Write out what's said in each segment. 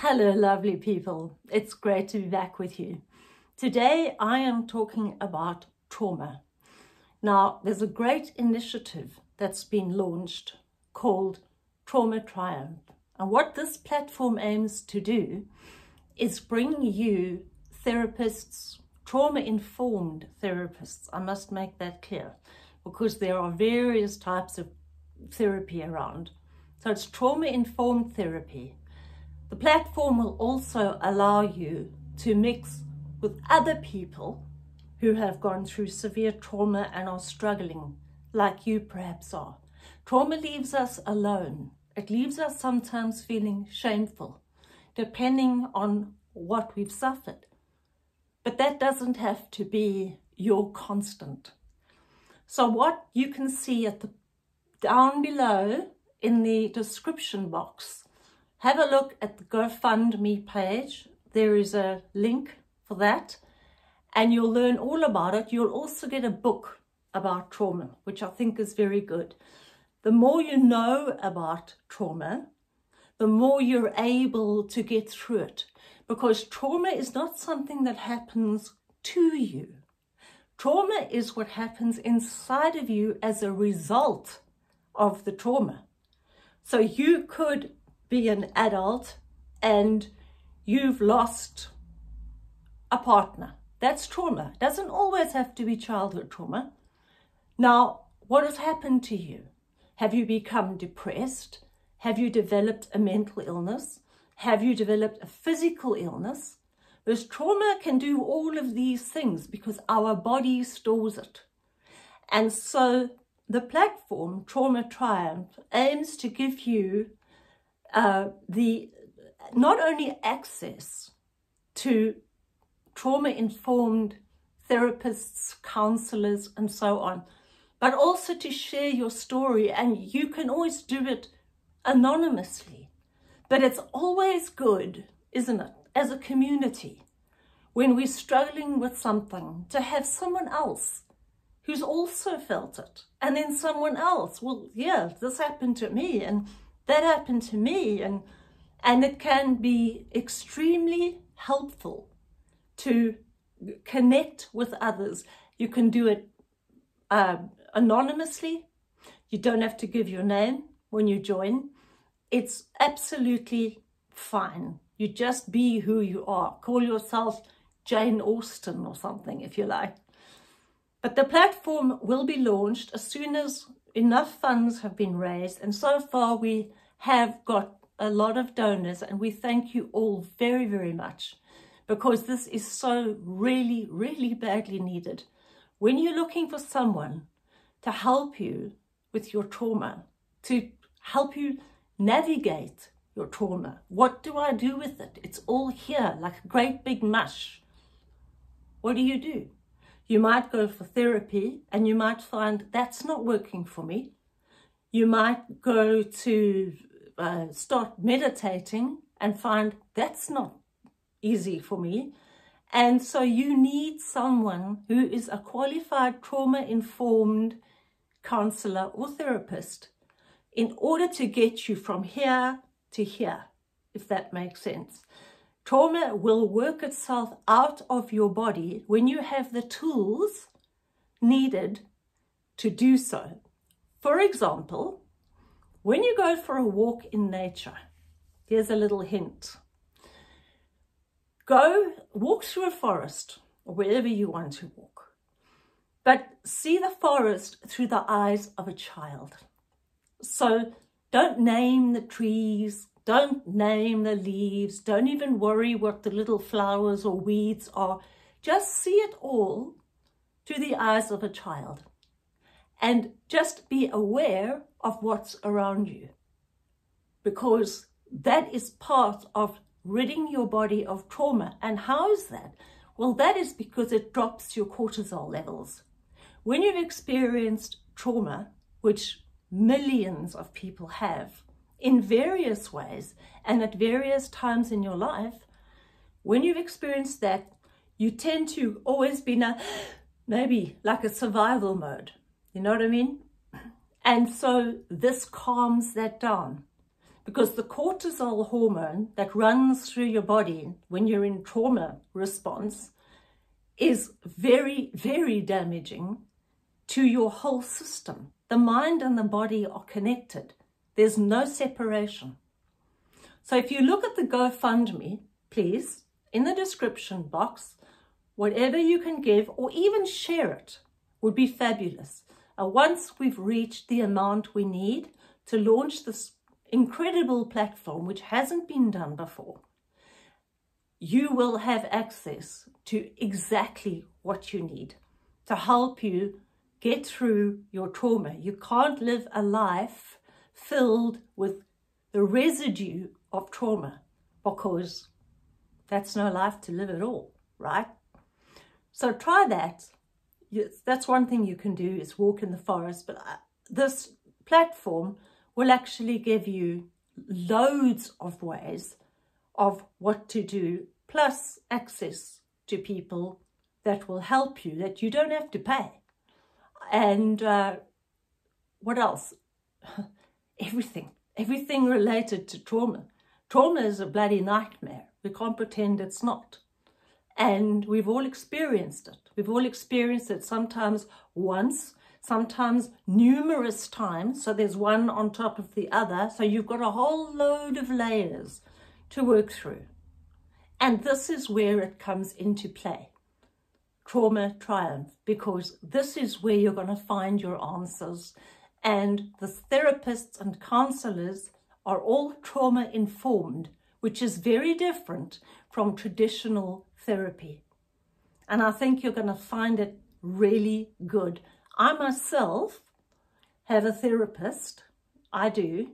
Hello, lovely people. It's great to be back with you. Today, I am talking about trauma. Now, there's a great initiative that's been launched called Trauma Triumph. And what this platform aims to do is bring you therapists, trauma-informed therapists. I must make that clear because there are various types of therapy around. So it's trauma-informed therapy. The platform will also allow you to mix with other people who have gone through severe trauma and are struggling, like you perhaps are. Trauma leaves us alone. It leaves us sometimes feeling shameful, depending on what we've suffered. But that doesn't have to be your constant. So what you can see down below in the description box, have a look at the GoFundMe page. There is a link for that and you'll learn all about it. You'll also get a book about trauma, which I think is very good. The more you know about trauma, the more you're able to get through it, because trauma is not something that happens to you. Trauma is what happens inside of you as a result of the trauma. So you could be an adult and you've lost a partner. That's trauma. It doesn't always have to be childhood trauma. Now, what has happened to you? Have you become depressed? Have you developed a mental illness? Have you developed a physical illness? Because trauma can do all of these things because our body stores it. And so the platform, Trauma Triumph, aims to give you not only access to trauma-informed therapists, counselors, and so on, but also to share your story. And you can always do it anonymously. But it's always good, isn't it, as a community, when we're struggling with something, to have someone else who's also felt it. And then someone else, well, yeah, this happened to me, and that happened to me, and it can be extremely helpful to connect with others. You can do it anonymously. You don't have to give your name when you join. It's absolutely fine. You just be who you are. Call yourself Jane Austen or something if you like. But the platform will be launched as soon as enough funds have been raised, and so far we have got a lot of donors, and we thank you all very, very much, because this is so really, really badly needed. When you're looking for someone to help you with your trauma, to help you navigate your trauma, what do I do with it? It's all here like a great big mush. What do? You might go for therapy and you might find that's not working for me. You might go to start meditating and find that's not easy for me. And so you need someone who is a qualified trauma-informed counselor or therapist in order to get you from here to here, if that makes sense. Trauma will work itself out of your body when you have the tools needed to do so. For example, when you go for a walk in nature, here's a little hint. Go walk through a forest or wherever you want to walk, but see the forest through the eyes of a child. So don't name the trees, don't name the leaves, don't even worry what the little flowers or weeds are. Just see it all through the eyes of a child. And just be aware of what's around you, because that is part of ridding your body of trauma. And how is that? Well, that is because it drops your cortisol levels. When you've experienced trauma, which millions of people have in various ways and at various times in your life, when you've experienced that, you tend to always be maybe like a survival mode. You know what I mean? And so this calms that down. because the cortisol hormone that runs through your body when you're in trauma response is very, very damaging to your whole system. The mind and the body are connected. There's no separation. So if you look at the GoFundMe, please, in the description box, whatever you can give or even share it would be fabulous. Once we've reached the amount we need to launch this incredible platform, which hasn't been done before, you will have access to exactly what you need to help you get through your trauma. You can't live a life filled with the residue of trauma, because that's no life to live at all, right? So try that. Yes, that's one thing you can do, is walk in the forest. But this platform will actually give you loads of ways of what to do, plus access to people that will help you, that you don't have to pay. And what else? Everything related to trauma. Trauma is a bloody nightmare. We can't pretend it's not. And we've all experienced it. We've all experienced it sometimes once, sometimes numerous times. So there's one on top of the other. So you've got a whole load of layers to work through. And this is where it comes into play. Trauma Triumph, because this is where you're going to find your answers. And the therapists and counselors are all trauma informed, which is very different from traditional therapy. And I think you're going to find it really good. I myself have a therapist. I do.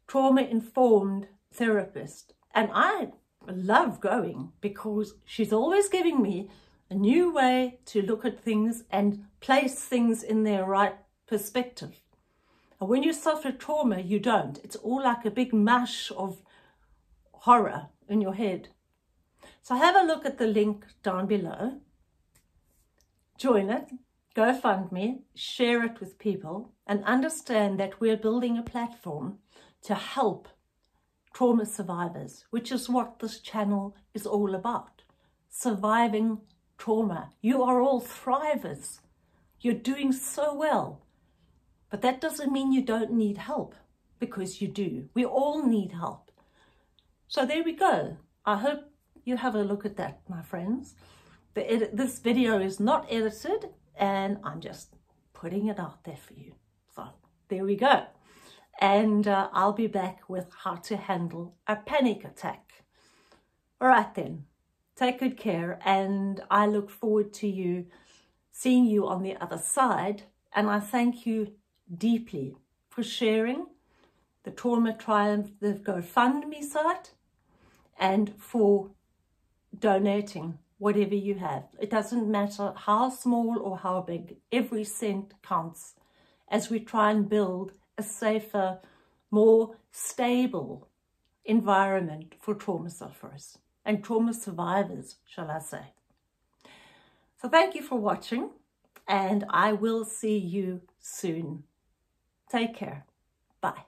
Trauma-informed therapist. And I love going because she's always giving me a new way to look at things and place things in their right perspective. And when you suffer trauma, you don't. It's all like a big mush of horror in your head. So have a look at the link down below. Join it, GoFundMe, share it with people, and understand that we're building a platform to help trauma survivors, which is what this channel is all about. Surviving trauma. You are all thrivers. You're doing so well. But that doesn't mean you don't need help, because you do. We all need help. So there we go. I hope you have a look at that, my friends. This video is not edited, and I'm just putting it out there for you. So there we go. And I'll be back with how to handle a panic attack. All right then, take good care, and I look forward to seeing you on the other side. And I thank you deeply for sharing the Trauma Triumph, the GoFundMe site, and for donating whatever you have. It doesn't matter how small or how big, every cent counts as we try and build a safer, more stable environment for trauma sufferers and trauma survivors, shall I say. So thank you for watching, and I will see you soon. Take care. Bye.